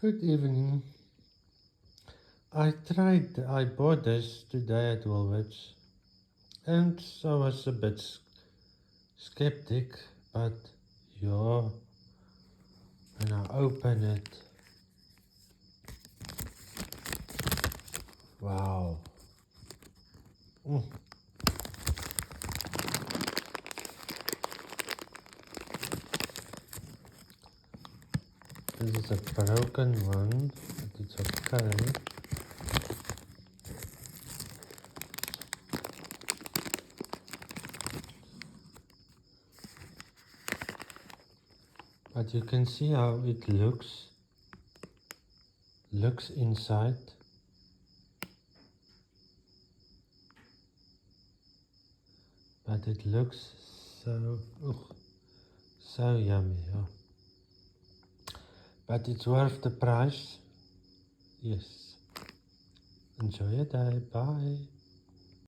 Good evening. I bought this today at Woolworths, and so I was a bit skeptic, but yeah, when I open it, wow. Mm. This is a broken one, but it's okay. But you can see how it looks inside. But it looks so yummy, yeah. But it's worth the price. Yes. Enjoy your day. Bye.